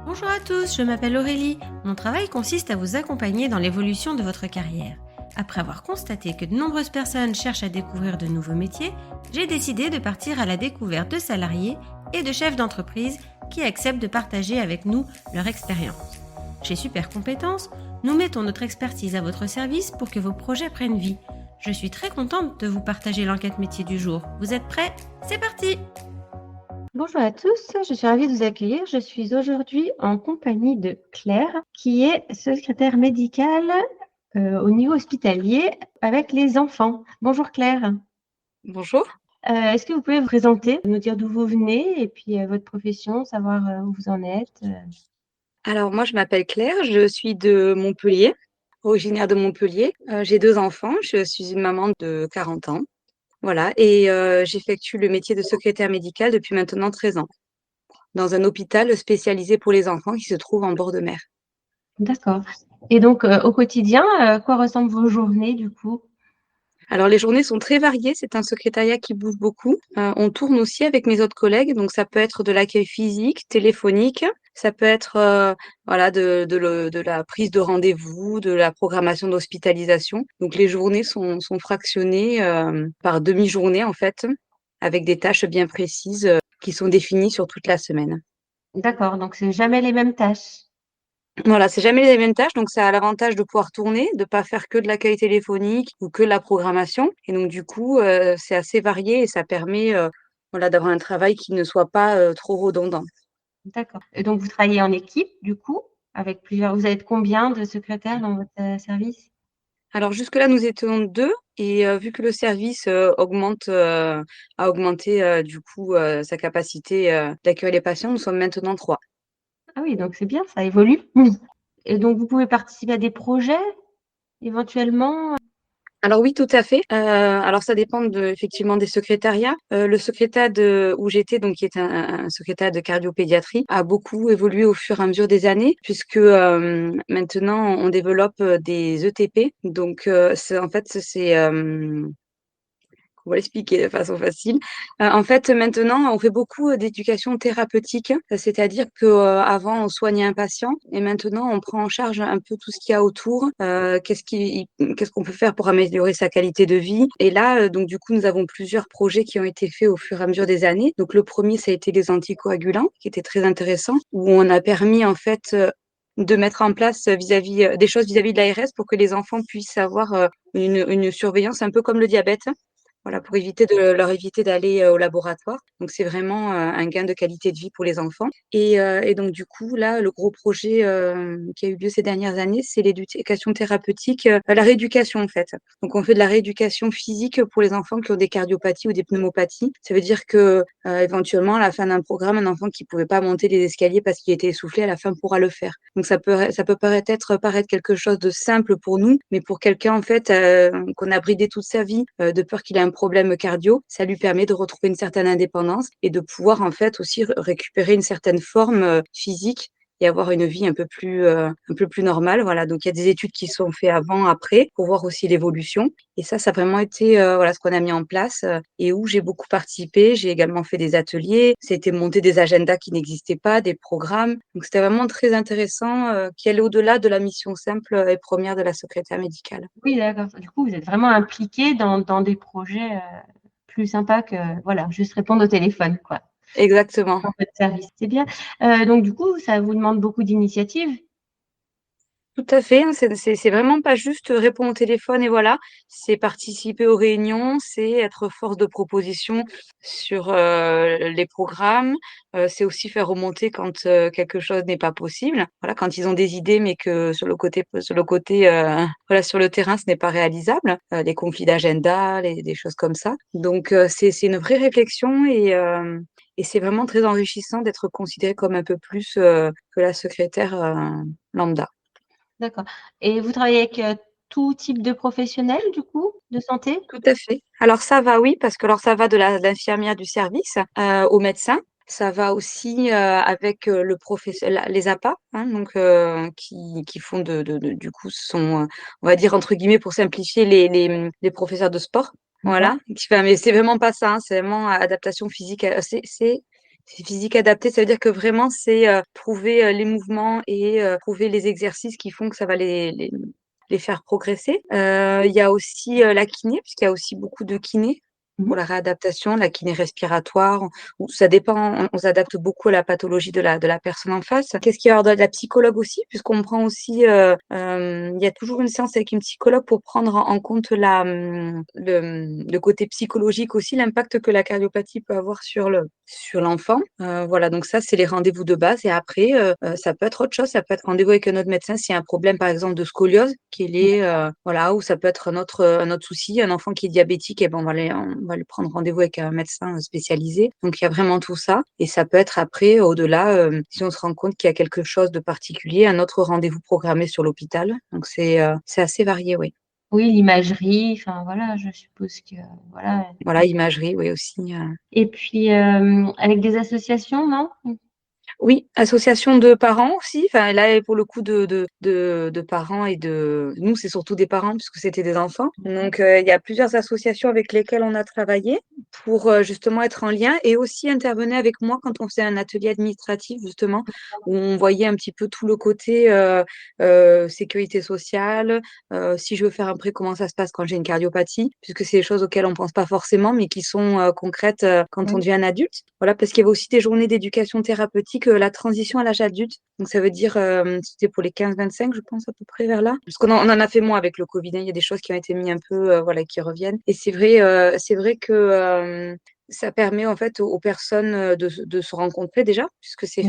Bonjour à tous, je m'appelle Aurélie. Mon travail consiste à vous accompagner dans l'évolution de votre carrière. Après avoir constaté que de nombreuses personnes cherchent à découvrir de nouveaux métiers, j'ai décidé de partir à la découverte de salariés et de chefs d'entreprise qui acceptent de partager avec nous leur expérience. Chez Super Compétences, nous mettons notre expertise à votre service pour que vos projets prennent vie. Je suis très contente de vous partager l'enquête métier du jour. Vous êtes prêts? C'est parti! Bonjour à tous, je suis ravie de vous accueillir. Je suis aujourd'hui en compagnie de Claire, qui est secrétaire médicale au niveau hospitalier avec les enfants. Bonjour Claire. Bonjour. Est-ce que vous pouvez vous présenter, nous dire d'où vous venez et puis votre profession, savoir où vous en êtes? Alors moi, je m'appelle Claire, je suis de Montpellier, originaire de Montpellier. J'ai 2 enfants, je suis une maman de 40 ans. Voilà, et j'effectue le métier de secrétaire médicale depuis maintenant 13 ans, dans un hôpital spécialisé pour les enfants qui se trouve en bord de mer. D'accord. Et donc au quotidien, à quoi ressemblent vos journées du coup? Alors les journées sont très variées, c'est un secrétariat qui bouge beaucoup. On tourne aussi avec mes autres collègues, donc ça peut être de l'accueil physique, téléphonique, ça peut être voilà de la prise de rendez-vous, de la programmation d'hospitalisation. Donc les journées sont fractionnées par demi-journée en fait, avec des tâches bien précises qui sont définies sur toute la semaine. D'accord, donc c'est jamais les mêmes tâches. Voilà, c'est jamais les mêmes tâches, donc ça a l'avantage de pouvoir tourner, de pas faire que de l'accueil téléphonique ou que de la programmation. Et donc du coup, c'est assez varié et ça permet, voilà, d'avoir un travail qui ne soit pas, trop redondant. D'accord. Et donc vous travaillez en équipe du coup, avec plusieurs. Vous êtes combien de secrétaires dans votre service? Alors jusque-là, nous étions 2 et vu que le service, a augmenté, du coup, sa capacité, d'accueillir les patients, nous sommes maintenant 3. Ah oui, donc c'est bien, ça évolue. Et donc vous pouvez participer à des projets éventuellement? Alors oui, tout à fait. Alors ça dépend effectivement des secrétariats. Le secrétariat où j'étais, donc qui est un secrétariat de cardiopédiatrie, a beaucoup évolué au fur et à mesure des années, puisque maintenant on développe des ETP. Donc on va l'expliquer de façon facile. En fait, maintenant, on fait beaucoup d'éducation thérapeutique, c'est-à-dire que avant on soignait un patient et maintenant on prend en charge un peu tout ce qu'il y a autour. Qu'est-ce qu'on peut faire pour améliorer sa qualité de vie? Et là, donc du coup, nous avons plusieurs projets qui ont été faits au fur et à mesure des années. Donc le premier, ça a été les anticoagulants, qui était très intéressant, où on a permis en fait de mettre en place vis-à-vis des choses vis-à-vis de l'ARS pour que les enfants puissent avoir une surveillance un peu comme le diabète. Voilà, pour leur éviter d'aller, au laboratoire. Donc c'est vraiment, un gain de qualité de vie pour les enfants et donc du coup, là, le gros projet, qui a eu lieu ces dernières années, c'est l'éducation thérapeutique, la rééducation, en fait. Donc on fait de la rééducation physique pour les enfants qui ont des cardiopathies ou des pneumopathies. Ça veut dire que, éventuellement, à la fin d'un programme, un enfant qui pouvait pas monter les escaliers parce qu'il était essoufflé, à la fin pourra le faire. Donc ça peut paraître quelque chose de simple pour nous, mais pour quelqu'un, en fait, qu'on a bridé toute sa vie, de peur qu'il ait un problème cardio, ça lui permet de retrouver une certaine indépendance et de pouvoir en fait aussi récupérer une certaine forme physique et avoir une vie un peu plus normale. Voilà, donc il y a des études qui sont faites avant, après, pour voir aussi l'évolution. Et ça a vraiment été voilà ce qu'on a mis en place et où j'ai beaucoup participé. J'ai également fait des ateliers. C'était monter des agendas qui n'existaient pas, des programmes. Donc c'était vraiment très intéressant, qui allait au-delà de la mission simple et première de la secrétaire médicale. Oui, d'accord. Du coup, vous êtes vraiment impliqués dans des projets plus sympas que voilà, juste répondre au téléphone, quoi, Exactement. dans votre service. C'est bien. Donc du coup, ça vous demande beaucoup d'initiative? Tout à fait, hein, c'est vraiment pas juste répondre au téléphone et voilà. C'est participer aux réunions, c'est être force de proposition sur, les programmes, c'est aussi faire remonter quand, quelque chose n'est pas possible. Voilà, quand ils ont des idées, mais que sur le côté, voilà, sur le terrain, ce n'est pas réalisable, les conflits d'agenda, les des choses comme ça. Donc, c'est une vraie réflexion et c'est vraiment très enrichissant d'être considéré comme un peu plus, que la secrétaire, lambda. D'accord. Et vous travaillez avec tout type de professionnels, du coup, de santé? Tout à fait. Alors ça va, oui, parce que alors ça va de l'infirmière du service, au médecin. Ça va aussi, avec, les APA, hein, donc qui font du coup sont, on va dire entre guillemets pour simplifier les professeurs de sport. D'accord. Voilà, mais c'est vraiment pas ça, hein, c'est vraiment adaptation physique, C'est physique adapté, ça veut dire que vraiment c'est prouver les mouvements et prouver les exercices qui font que ça va les faire progresser. Il y a aussi la kiné, puisqu'il y a aussi beaucoup de kiné pour la réadaptation, la kiné respiratoire, ou ça dépend, on s'adapte beaucoup à la pathologie de la personne en face. Qu'est-ce qu'il y a de la psychologue aussi, puisqu'on prend aussi, il y a toujours une séance avec une psychologue pour prendre en compte le côté psychologique aussi, l'impact que la cardiopathie peut avoir sur l'enfant. Voilà, donc ça, c'est les rendez-vous de base. Et après, ça peut être autre chose. Ça peut être rendez-vous avec un autre médecin s'il y a un problème, par exemple, de scoliose, voilà, ou ça peut être un autre souci, un enfant qui est diabétique, et ben on va lui prendre rendez-vous avec un médecin spécialisé. Donc il y a vraiment tout ça. Et ça peut être après, au-delà, si on se rend compte qu'il y a quelque chose de particulier, un autre rendez-vous programmé sur l'hôpital. Donc c'est assez varié, oui. Oui, l'imagerie, enfin voilà, je suppose que voilà. Voilà, imagerie, oui aussi. Et puis avec des associations, non? Oui, association de parents aussi. Enfin, là, pour le coup, de parents et de... Nous, c'est surtout des parents puisque c'était des enfants. Donc, il y a plusieurs associations avec lesquelles on a travaillé pour justement être en lien et aussi intervenir avec moi quand on faisait un atelier administratif, justement, où on voyait un petit peu tout le côté sécurité sociale. Si je veux faire un prêt, comment ça se passe quand j'ai une cardiopathie, puisque c'est des choses auxquelles on pense pas forcément, mais qui sont concrètes quand on devient un adulte. Voilà, parce qu'il y avait aussi des journées d'éducation thérapeutique, la transition à l'âge adulte. Donc, ça veut dire, c'était pour les 15-25, je pense, à peu près vers là. Parce on en a fait moins avec le Covid, hein. Il y a des choses qui ont été mises un peu, voilà, qui reviennent. Et c'est vrai que ça permet en fait aux personnes de se rencontrer déjà, puisque c'est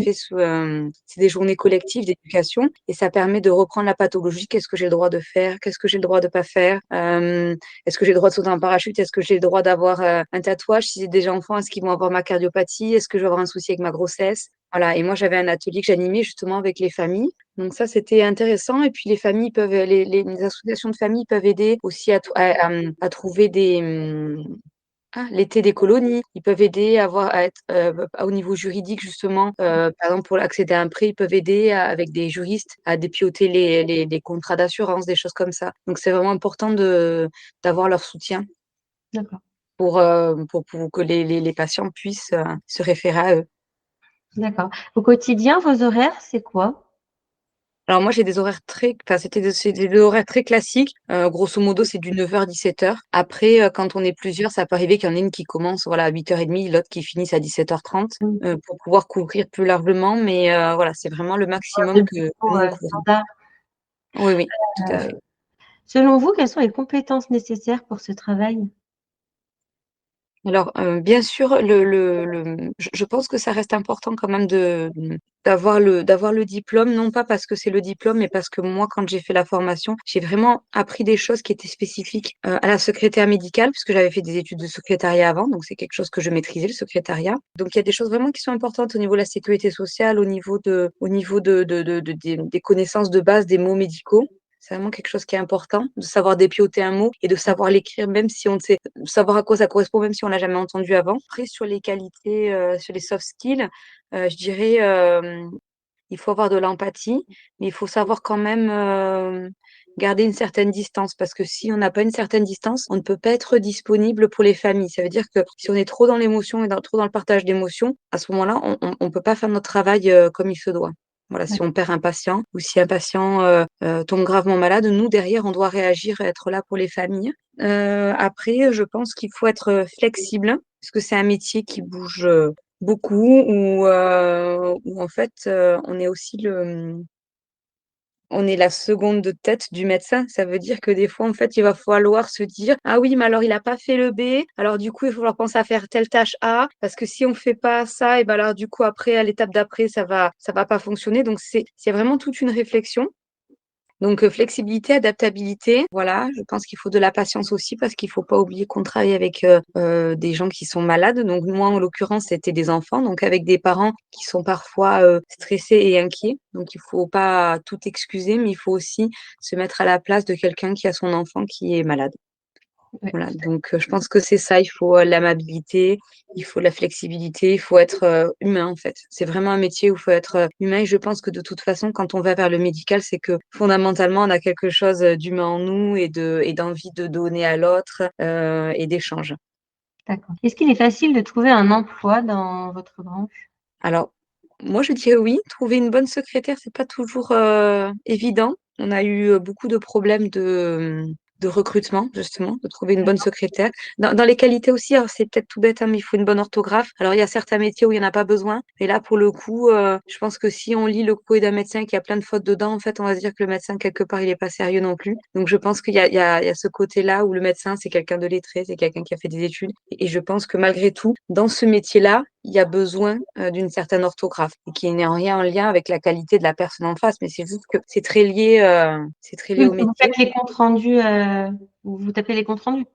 des journées collectives d'éducation, et ça permet de reprendre la pathologie. Qu'est-ce que j'ai le droit de faire? Qu'est-ce que j'ai le droit de pas faire? Est-ce que j'ai le droit de sauter en parachute? Est-ce que j'ai le droit d'avoir un tatouage? Si c'est déjà enfant, est-ce qu'ils vont avoir ma cardiopathie? Est-ce que je vais avoir un souci avec ma grossesse? Voilà. Et moi, j'avais un atelier que j'animais justement avec les familles. Donc ça, c'était intéressant. Et puis les familles peuvent, les associations de familles peuvent aider aussi à trouver l'été des colonies. Ils peuvent aider à être au niveau juridique, justement. Par exemple, pour accéder à un prêt, ils peuvent aider avec des juristes à dépioter les contrats d'assurance, des choses comme ça. Donc, c'est vraiment important d'avoir leur soutien D'accord. pour que les patients puissent se référer à eux. D'accord. Au quotidien, vos horaires, c'est quoi? Alors moi, j'ai des horaires c'est des horaires très classiques. Grosso modo, c'est du 9h 17h. Après, quand on est plusieurs, ça peut arriver qu'il y en ait une qui commence voilà, à 8h30, l'autre qui finisse à 17h30 pour pouvoir couvrir plus largement. Mais voilà, c'est vraiment le maximum que nous, on couvre. Standard. Oui, oui, tout à fait. Selon vous, quelles sont les compétences nécessaires pour ce travail? Alors, bien sûr, je pense que ça reste important quand même d'avoir le diplôme, non pas parce que c'est le diplôme, mais parce que moi, quand j'ai fait la formation, j'ai vraiment appris des choses qui étaient spécifiques à la secrétaire médicale, puisque j'avais fait des études de secrétariat avant, donc c'est quelque chose que je maîtrisais, le secrétariat. Donc, il y a des choses vraiment qui sont importantes au niveau de la sécurité sociale, au niveau des connaissances de base des mots médicaux. C'est vraiment quelque chose qui est important, de savoir dépioter un mot et de savoir l'écrire, même si on ne sait, savoir à quoi ça correspond, même si on l'a jamais entendu avant. Après, sur les qualités, sur les soft skills, je dirais, il faut avoir de l'empathie, mais il faut savoir quand même garder une certaine distance, parce que si on n'a pas une certaine distance, on ne peut pas être disponible pour les familles. Ça veut dire que si on est trop dans l'émotion et trop dans le partage d'émotions, à ce moment-là, on peut pas faire notre travail comme il se doit. Voilà, si on perd un patient ou si un patient tombe gravement malade, nous, derrière, on doit réagir et être là pour les familles. Après, je pense qu'il faut être flexible, parce que c'est un métier qui bouge beaucoup, où en fait, on est la seconde tête du médecin. Ça veut dire que des fois, en fait, il va falloir se dire, ah oui, mais alors il n'a pas fait le B. Alors du coup, il va falloir penser à faire telle tâche A, parce que si on fait pas ça, et ben alors du coup, après, à l'étape d'après, ça va pas fonctionner. Donc c'est vraiment toute une réflexion. Donc, flexibilité, adaptabilité, voilà. Je pense qu'il faut de la patience aussi parce qu'il faut pas oublier qu'on travaille avec des gens qui sont malades. Donc, moi, en l'occurrence, c'était des enfants, donc avec des parents qui sont parfois stressés et inquiets. Donc, il faut pas tout excuser, mais il faut aussi se mettre à la place de quelqu'un qui a son enfant qui est malade. Oui, Voilà, donc je pense que c'est ça, il faut l'amabilité, il faut la flexibilité, il faut être humain en fait. C'est vraiment un métier où il faut être humain et je pense que de toute façon, quand on va vers le médical, c'est que fondamentalement, on a quelque chose d'humain en nous et d'envie de donner à l'autre et d'échange. d'accord. Est-ce qu'il est facile de trouver un emploi dans votre branche? Alors, moi, je dirais oui. Trouver une bonne secrétaire, c'est pas toujours évident. On a eu beaucoup de problèmes de recrutement, justement, de trouver une bonne secrétaire. Dans les qualités aussi, alors c'est peut-être tout bête, hein, mais il faut une bonne orthographe. Alors, il y a certains métiers où il n'y en a pas besoin. Mais là, pour le coup, je pense que si on lit le courrier d'un médecin et qu'il y a plein de fautes dedans, en fait, on va se dire que le médecin, quelque part, il est pas sérieux non plus. Donc, je pense qu'il y a ce côté-là où le médecin, c'est quelqu'un de lettré, c'est quelqu'un qui a fait des études. Et je pense que malgré tout, dans ce métier-là, il y a besoin d'une certaine orthographe et qui n'est en rien en lien avec la qualité de la personne en face, mais c'est juste que c'est très lié Oui, au vous métier. faites les comptes rendus, vous tapez les comptes rendus.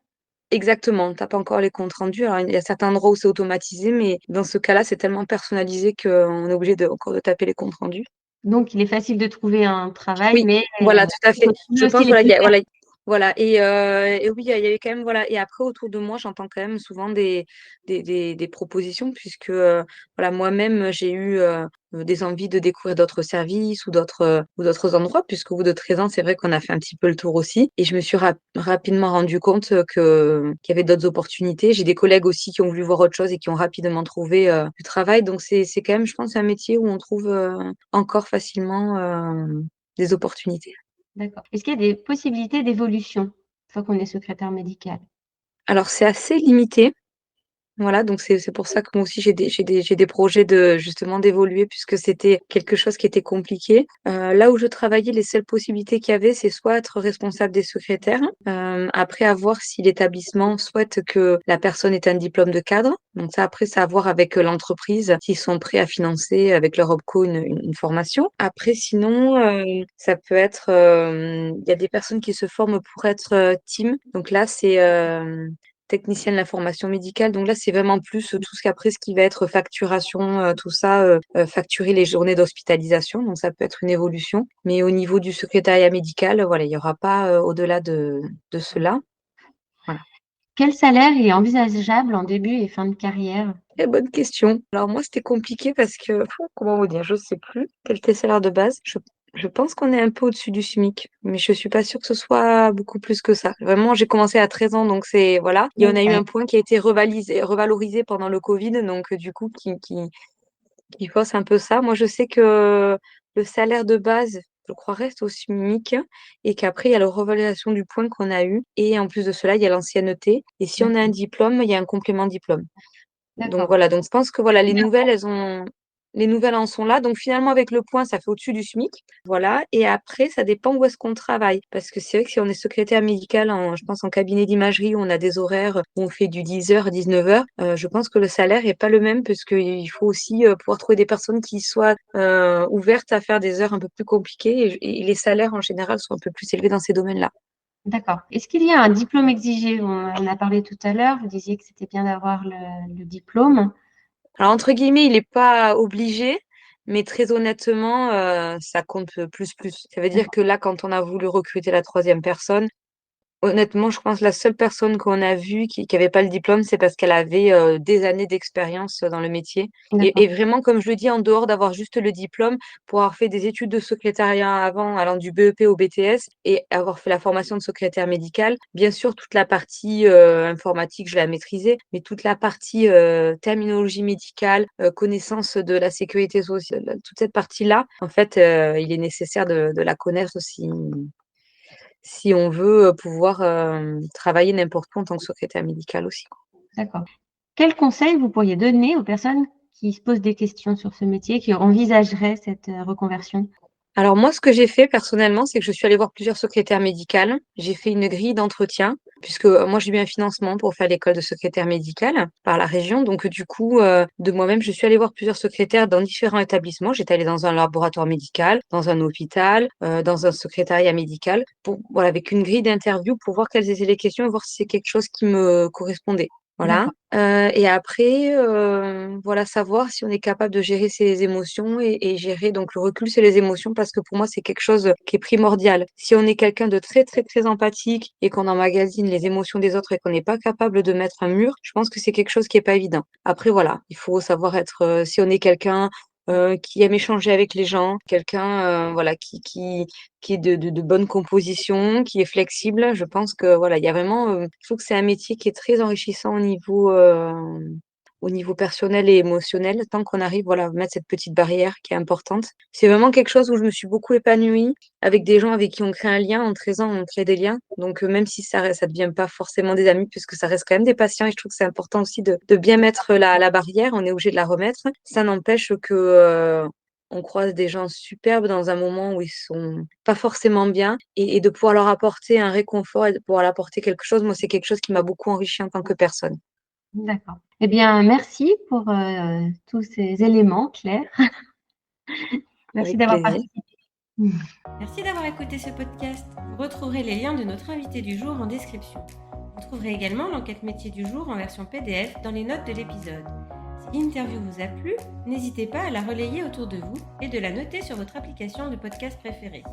Exactement, on tape encore les comptes rendus. Alors, il y a certains endroits où c'est automatisé, mais dans ce cas-là, c'est tellement personnalisé qu'on est obligé encore de taper les comptes rendus. Donc, il est facile de trouver un travail, Oui, mais voilà, tout à il fait. faut Je trouver aussi pense, les voilà, plus chers. voilà. Et oui, il y avait quand même, voilà. Et après, autour de moi, j'entends quand même souvent des propositions, puisque, voilà, moi-même, j'ai eu des envies de découvrir d'autres services ou d'autres endroits, puisqu'au bout de 13 ans, c'est vrai qu'on a fait un petit peu le tour aussi. Et je me suis rapidement rendu compte qu'il y avait d'autres opportunités. J'ai des collègues aussi qui ont voulu voir autre chose et qui ont rapidement trouvé du travail. Donc, c'est quand même, je pense, un métier où on trouve encore facilement des opportunités. D'accord. Est-ce qu'il y a des possibilités d'évolution une fois qu'on est secrétaire médical? Alors, c'est assez limité. Voilà, donc c'est pour ça que moi aussi j'ai des projets de justement d'évoluer puisque c'était quelque chose qui était compliqué. Là où je travaillais, les seules possibilités qu'il y avait, c'est soit être responsable des secrétaires, après à voir si l'établissement souhaite que la personne ait un diplôme de cadre. Donc ça, après, c'est à voir avec l'entreprise s'ils sont prêts à financer avec leur OPCO une formation. Après, sinon, ça peut être, il y a des personnes qui se forment pour être team. Donc là, c'est technicienne de l'information médicale. Donc là, c'est vraiment plus tout ce qu'après, ce qui va être facturation, tout ça, facturer les journées d'hospitalisation. Donc ça peut être une évolution. Mais au niveau du secrétariat médical, voilà, il n'y aura pas au-delà de cela. Voilà. Quel salaire est envisageable en début et fin de carrière? Très bonne question. Alors moi, c'était compliqué parce que, comment vous dire, je sais plus quel était le salaire de base. Je pense qu'on est un peu au-dessus du SMIC, mais je suis pas sûre que ce soit beaucoup plus que ça. Vraiment, j'ai commencé à 13 ans, donc c'est, voilà. Et on a eu un Ouais. point qui a été revalorisé pendant le Covid, donc du coup, qui fausse un peu ça. Moi, je sais que le salaire de base, je crois, reste au SMIC et qu'après, il y a la revalorisation du point qu'on a eu. Et en plus de cela, il y a l'ancienneté. Et si on a un diplôme, il y a un complément diplôme. Donc D'accord. voilà, donc je pense que voilà, les nouvelles en sont là. Donc finalement, avec le point, ça fait au-dessus du SMIC. Voilà. Et après, ça dépend où est-ce qu'on travaille. Parce que c'est vrai que si on est secrétaire médical, je pense en cabinet d'imagerie, où on a des horaires où on fait du 10 h à 19 h, je pense que le salaire est pas le même parce qu'il faut aussi pouvoir trouver des personnes qui soient ouvertes à faire des heures un peu plus compliquées. Et les salaires en général sont un peu plus élevés dans ces domaines-là. D'accord. Est-ce qu'il y a un diplôme exigé? On en a parlé tout à l'heure. Vous disiez que c'était bien d'avoir le diplôme. Alors, entre guillemets, il n'est pas obligé, mais très honnêtement, ça compte plus. Ça veut dire D'accord. que là, quand on a voulu recruter la troisième personne, honnêtement, je pense que la seule personne qu'on a vue qui avait pas le diplôme, c'est parce qu'elle avait des années d'expérience dans le métier. Et D'accord. vraiment, comme je le dis, en dehors d'avoir juste le diplôme, pour avoir fait des études de secrétariat avant, allant du BEP au BTS et avoir fait la formation de secrétaire médical, bien sûr, toute la partie informatique, je la maîtrisais, mais toute la partie terminologie médicale, connaissance de la sécurité sociale, toute cette partie-là, en fait, il est nécessaire de la connaître aussi si on veut pouvoir travailler n'importe où en tant que secrétaire médical aussi, quoi. D'accord. Quel conseil vous pourriez donner aux personnes qui se posent des questions sur ce métier, qui envisageraient cette reconversion? Alors moi, ce que j'ai fait personnellement, c'est que je suis allée voir plusieurs secrétaires médicales. J'ai fait une grille d'entretien, puisque moi, j'ai eu un financement pour faire l'école de secrétaire médical par la région. Donc du coup, de moi-même, je suis allée voir plusieurs secrétaires dans différents établissements. J'étais allée dans un laboratoire médical, dans un hôpital, dans un secrétariat médical, voilà, avec une grille d'interview pour voir quelles étaient les questions et voir si c'est quelque chose qui me correspondait. Voilà. D'accord. Et après, voilà, savoir si on est capable de gérer ses émotions et gérer donc le recul sur les émotions parce que pour moi, c'est quelque chose qui est primordial. Si on est quelqu'un de très, très, très empathique et qu'on emmagasine les émotions des autres et qu'on n'est pas capable de mettre un mur, je pense que c'est quelque chose qui est pas évident. Après, voilà, il faut savoir être, si on est quelqu'un qui aime échanger avec les gens, quelqu'un, voilà, qui est de bonne composition, qui est flexible. Je pense que voilà, il y a vraiment, je trouve que c'est un métier qui est très enrichissant au niveau personnel et émotionnel, tant qu'on arrive, voilà, à mettre cette petite barrière qui est importante. C'est vraiment quelque chose où je me suis beaucoup épanouie avec des gens avec qui on crée un lien. En 13 ans, on crée des liens. Donc, même si ça devient pas forcément des amis, puisque ça reste quand même des patients, et je trouve que c'est important aussi de bien mettre la barrière. On est obligé de la remettre. Ça n'empêche que, on croise des gens superbes dans un moment où ils sont pas forcément bien et de pouvoir leur apporter un réconfort et de pouvoir leur apporter quelque chose, moi, c'est quelque chose qui m'a beaucoup enrichie en tant que personne. D'accord. Eh bien, merci pour tous ces éléments, Claire. Merci Avec d'avoir plaisir. participé. Merci d'avoir écouté ce podcast. Vous retrouverez les liens de notre invité du jour en description. Vous trouverez également l'enquête métier du jour en version PDF dans les notes de l'épisode. Si l'interview vous a plu, n'hésitez pas à la relayer autour de vous et de la noter sur votre application de podcast préférée.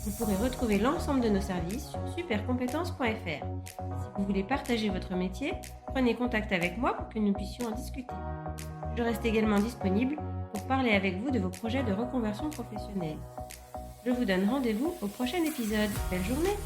Vous pourrez retrouver l'ensemble de nos services sur supercompétences.fr. Si vous voulez partager votre métier, prenez contact avec moi pour que nous puissions en discuter. Je reste également disponible pour parler avec vous de vos projets de reconversion professionnelle. Je vous donne rendez-vous au prochain épisode. Belle journée!